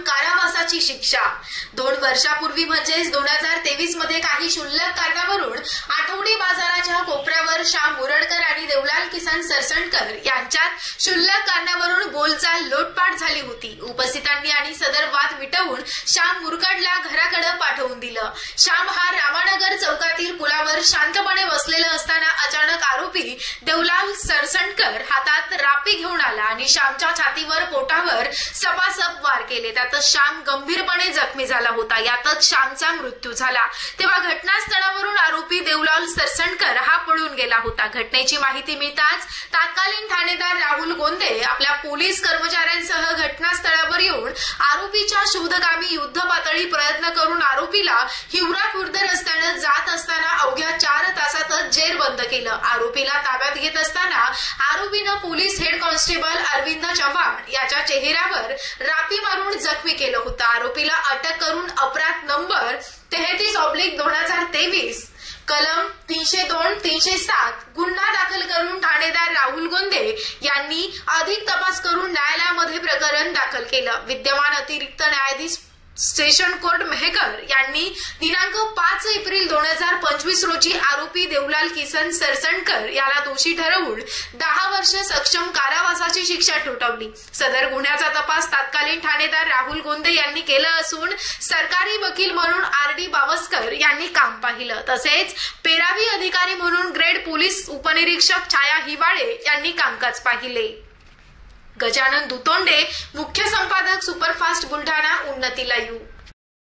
कारावासाची शिक्षा। 2 वर्षापूर्वी म्हणजेच 2023 मध्ये काही क्षुल्लक कारणावरून आठवडी बाजाराच्या कोपऱ्यावर श्याम मुरडकर आणि देवलाल किसन सरसंडकर यांच्यात क्षुल्लक कारणावरून बोलचाल लोटपाट झाली होती। उपस्थितांनी आणि सदर वाद मिटवून श्याम मुरकडला घराकडे पाठवून दिलं। श्याम हा रामानगर चौकातील पुलावर शांतपणे बसलेला असताना अचानक आरोपी देवलाल सरसंडकर हातात रापी घेऊन आला आणि श्यामच्या छातीवर पोटावर सपासप वार केले। त्यातच श्याम गंभीरपणे जखमी झाला होता। यातच श्यामचा मृत्यू झाला। तेव्हा घटनास्थळावरून आरोपी देवलाल सरसंडकर हा पळून गेला होता। घटनेची माहिती मिळताच तत्कालीन ठाणेदार राहुल गोंदे आपल्या पोलीस कर्मचाऱ्यांसह घटनास्थळावर येऊन आरोपीच्या शोधकामी युद्धपातळी प्रयत्न करून आरोपीला हिवरा खुर्द रस्त्याने जात असताना अवघ्या 4 तासातच जेरबंद केलं। आरोपीला ताब्यात घेत असताना आरोपीनं police head constable Arvind Chavan याच्या चेहऱ्यावर रापी मारून जखमी केलं होतं। आरोपीला अटक करून अपराध नंबर 33/2023 कलम 302-307 गुन्हा दाखल करून ठाणेदार राहुल गोंदे यांनी अधिक तपास करून न्यायालयामध्ये प्रकरण दाखल केलं। विद्यमान अतिरिक्त न्यायाधीश स्टेशन कोर्ट मेहकर यांनी दिनांक 5 एप्रिल 2025 रोजी आरोपी देवलाल किसन सरसंडकर याला दोषी ठरवून 10 वर्ष सक्षम कारावासाची शिक्षा ठोठावली। सदर गुन्ह्याचा तपास तत्कालीन ठाणेदार राहुल गोंदे यांनी केला असून सरकारी वकील म्हणून RD बावस्कर यांनी काम पाहिलं। तसेच पेरावी अधिकारी म्हणून ग्रेड पोलीस उपनिरीक्षक छाया हिवाळे यांनी कामकाज पाहिले। गजानन दुतोंडे, मुख्य संपादक, सुपरफास्ट बुलढाणा, उन्नती लाईव्ह।